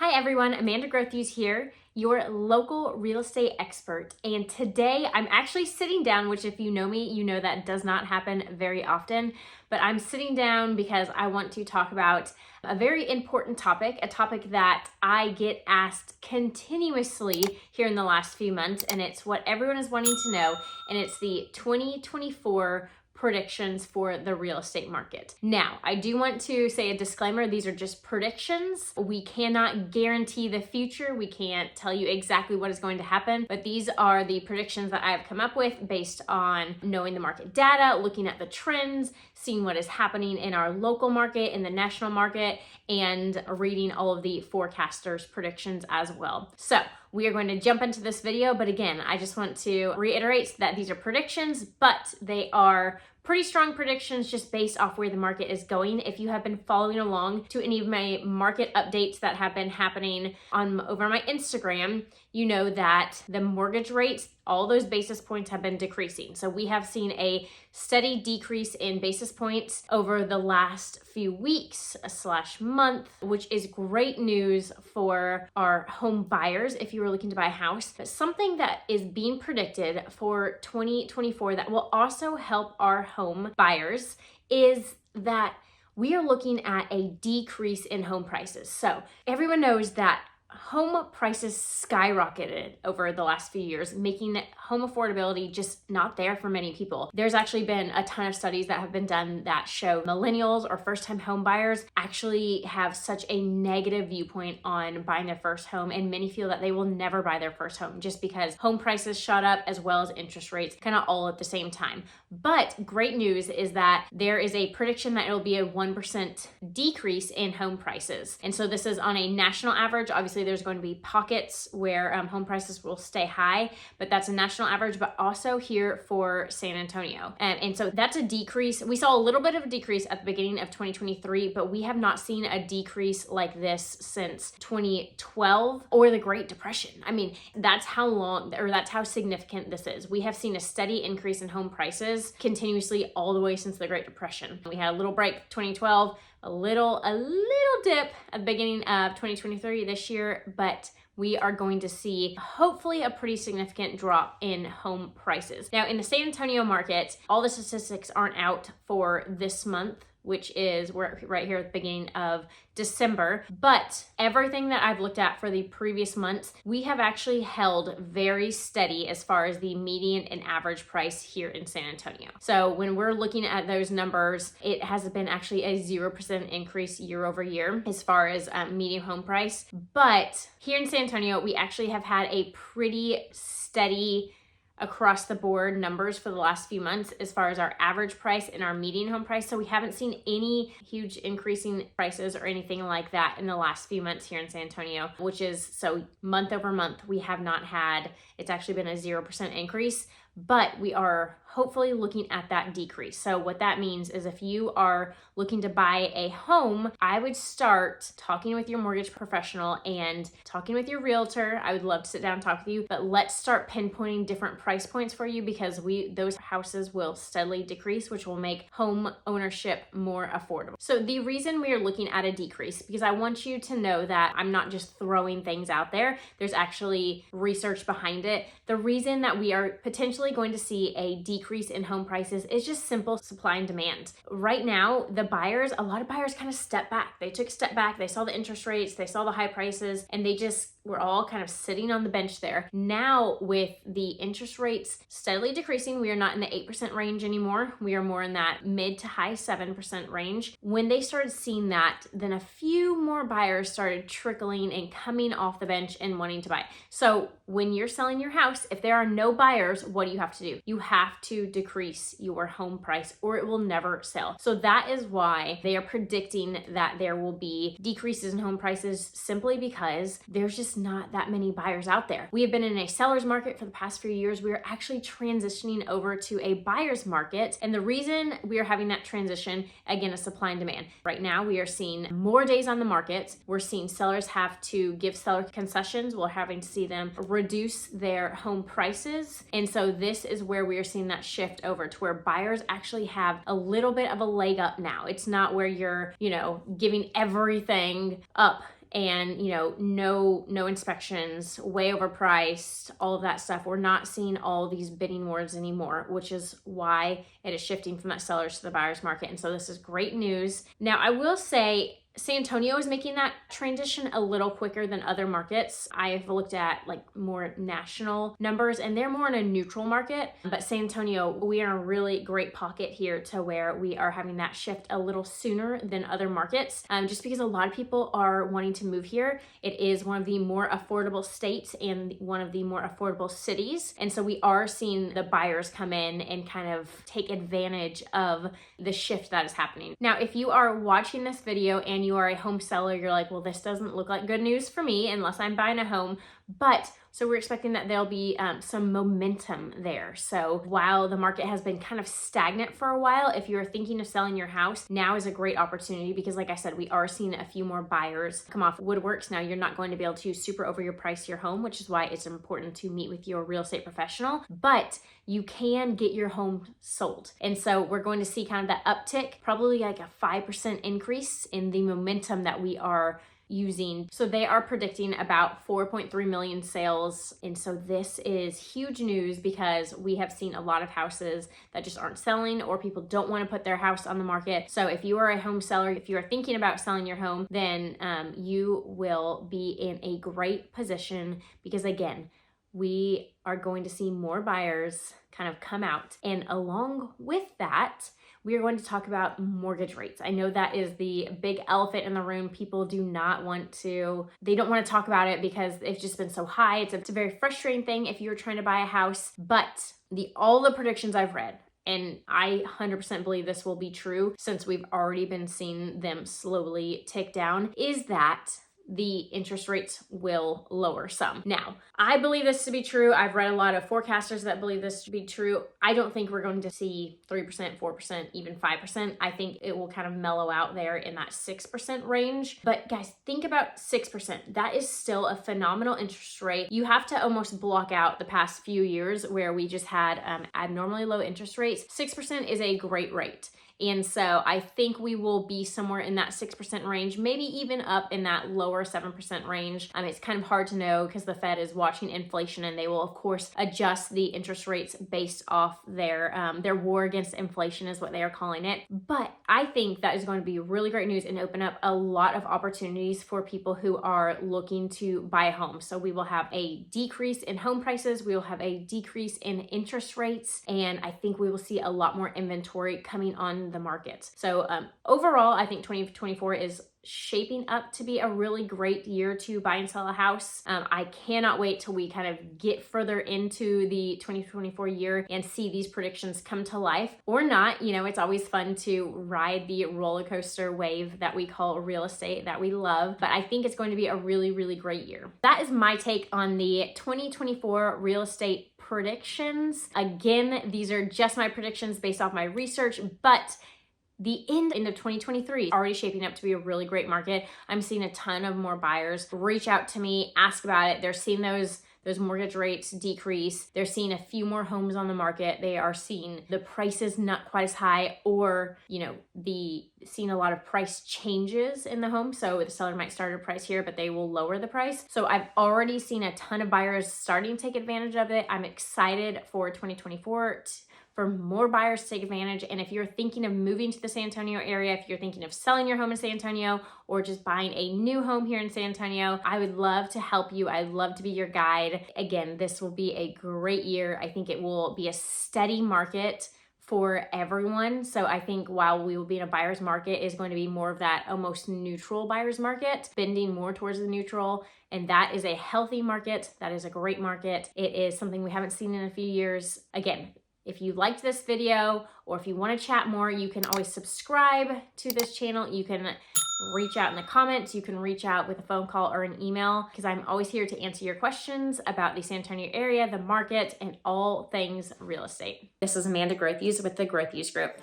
Hi everyone, Amanda Grothues here, your local real estate expert. And today I'm actually sitting down, which if you know me, you know that does not happen very often, but I'm sitting down because I want to talk about a very important topic, a topic that I get asked continuously here in the last few months, and it's what everyone is wanting to know, and it's the 2024 predictions for the real estate market. Now, I do want to say a disclaimer, these are just predictions. We cannot guarantee the future. We can't tell you exactly what is going to happen, but these are the predictions that I've come up with based on knowing the market data, looking at the trends, seeing what is happening in our local market, in the national market, and reading all of the forecasters' predictions as well. So we are going to jump into this video, but again, I just want to reiterate that these are predictions, but they are pretty strong predictions just based off where the market is going. If you have been following along to any of my market updates that have been happening over my Instagram, you know that the mortgage rates, all those basis points have been decreasing. So we have seen a steady decrease in basis points over the last few weeks / month, which is great news for our home buyers if you were looking to buy a house. But something that is being predicted for 2024 that will also help our home buyers is that we are looking at a decrease in home prices. So everyone knows that home prices skyrocketed over the last few years, making home affordability just not there for many people. There's actually been a ton of studies that have been done that show millennials or first-time home buyers actually have such a negative viewpoint on buying their first home, and many feel that they will never buy their first home just because home prices shot up as well as interest rates kind of all at the same time. But great news is that there is a prediction that it'll be a 1% decrease in home prices. And so this is on a national average. Obviously, there's going to be pockets where home prices will stay high, but that's a national average, but also here for San Antonio. And so that's a decrease. We saw a little bit of a decrease at the beginning of 2023, but we have not seen a decrease like this since 2012 or the Great Depression. I mean, that's how long, or that's how significant this is. We have seen a steady increase in home prices continuously all the way since the Great Depression. We had a little break 2012, a little dip at the beginning of 2023 this year, but we are going to see hopefully a pretty significant drop in home prices. Now in the San Antonio market, all the statistics aren't out for this month, which is we're right here at the beginning of December. But everything that I've looked at for the previous months, we have actually held very steady as far as the median and average price here in San Antonio. So when we're looking at those numbers, it has been actually a 0% increase year over year as far as median home price. But here in San Antonio, we actually have had a pretty steady across the board numbers for the last few months as far as our average price and our median home price. So we haven't seen any huge increasing prices or anything like that in the last few months here in San Antonio, which is, so month over month, we have not had, it's actually been a 0% increase, but we are hopefully looking at that decrease. So what that means is if you are looking to buy a home, I would start talking with your mortgage professional and talking with your realtor. I would love to sit down and talk with you, but let's start pinpointing different price points for you because those houses will steadily decrease, which will make home ownership more affordable. So the reason we are looking at a decrease, because I want you to know that I'm not just throwing things out there. There's actually research behind it. The reason that we are potentially going to see a decrease in home prices is just simple supply and demand. Right now, a lot of buyers kind of stepped back. They took a step back. They saw the interest rates, they saw the high prices, and they just were all kind of sitting on the bench there. Now, with the interest rates steadily decreasing, we are not in the 8% range anymore. We are more in that mid to high 7% range. When they started seeing that, then a few more buyers started trickling and coming off the bench and wanting to buy. So when you're selling your house, if there are no buyers, what do you have to do? You have to decrease your home price or it will never sell. So that is why they are predicting that there will be decreases in home prices, simply because there's just not that many buyers out there. We have been in a seller's market for the past few years. We are actually transitioning over to a buyer's market. And the reason we are having that transition, again, is supply and demand. Right now, we are seeing more days on the market. We're seeing sellers have to give seller concessions. We're having to see them reduce their home prices. And so this is where we are seeing that shift over to where buyers actually have a little bit of a leg up now. It's not where you're, giving everything up and no inspections, way overpriced, all of that stuff. We're not seeing all these bidding wars anymore, which is why it is shifting from that sellers to the buyers market. And so this is great news. Now, I will say San Antonio is making that transition a little quicker than other markets. I've looked at like more national numbers and they're more in a neutral market, but San Antonio, we are in a really great pocket here to where we are having that shift a little sooner than other markets, just because a lot of people are wanting to move here. It is one of the more affordable states and one of the more affordable cities. And so we are seeing the buyers come in and kind of take advantage of the shift that is happening. Now, if you are watching this video and you are a home seller, you're like, well, this doesn't look like good news for me unless I'm buying a home. But so we're expecting that there'll be some momentum there. So while the market has been kind of stagnant for a while, if you're thinking of selling your house, now is a great opportunity because like I said, we are seeing a few more buyers come off woodworks. Now you're not going to be able to super over your price your home, which is why it's important to meet with your real estate professional, but you can get your home sold. And so we're going to see kind of that uptick, probably like a 5% increase in the momentum that we are using. So they are predicting about 4.3 million sales. And so this is huge news because we have seen a lot of houses that just aren't selling or people don't want to put their house on the market. So if you are a home seller, if you are thinking about selling your home, then you will be in a great position because again, we are going to see more buyers kind of come out. And along with that, we are going to talk about mortgage rates. I know that is the big elephant in the room. People they don't want to talk about it because it's just been so high. It's a very frustrating thing if you're trying to buy a house, but all the predictions I've read, and I 100% believe this will be true since we've already been seeing them slowly tick down, is that the interest rates will lower some. Now, I believe this to be true. I've read a lot of forecasters that believe this to be true. I don't think we're going to see 3%, 4%, even 5%. I think it will kind of mellow out there in that 6% range. But guys, think about 6%. That is still a phenomenal interest rate. You have to almost block out the past few years where we just had abnormally low interest rates. 6% is a great rate. And so I think we will be somewhere in that 6% range, maybe even up in that lower 7% range. It's kind of hard to know because the Fed is watching inflation and they will of course adjust the interest rates based off their war against inflation is what they are calling it. But I think that is going to be really great news and open up a lot of opportunities for people who are looking to buy a home. So we will have a decrease in home prices. We will have a decrease in interest rates. And I think we will see a lot more inventory coming on the market. So overall, I think 2024 is shaping up to be a really great year to buy and sell a house. I cannot wait till we kind of get further into the 2024 year and see these predictions come to life or not. It's always fun to ride the roller coaster wave that we call real estate that we love, but I think it's going to be a really, really great year. That is my take on the 2024 real estate predictions. Again, these are just my predictions based off my research, but the end of 2023 is already shaping up to be a really great market. I'm seeing a ton of more buyers reach out to me, ask about it. They're seeing those mortgage rates decrease. They're seeing a few more homes on the market. They are seeing the prices not quite as high or, seeing a lot of price changes in the home. So the seller might start a price here, but they will lower the price. So I've already seen a ton of buyers starting to take advantage of it. I'm excited for 2024 for more buyers to take advantage. And if you're thinking of moving to the San Antonio area, if you're thinking of selling your home in San Antonio or just buying a new home here in San Antonio, I would love to help you. I'd love to be your guide. Again, this will be a great year. I think it will be a steady market for everyone. So I think while we will be in a buyer's market, is going to be more of that almost neutral buyer's market, bending more towards the neutral. And that is a healthy market. That is a great market. It is something we haven't seen in a few years. Again, if you liked this video or if you want to chat more, you can always subscribe to this channel. You can reach out in the comments. You can reach out with a phone call or an email because I'm always here to answer your questions about the San Antonio area, the market, and all things real estate. This is Amanda Grothues with the Grothues Group.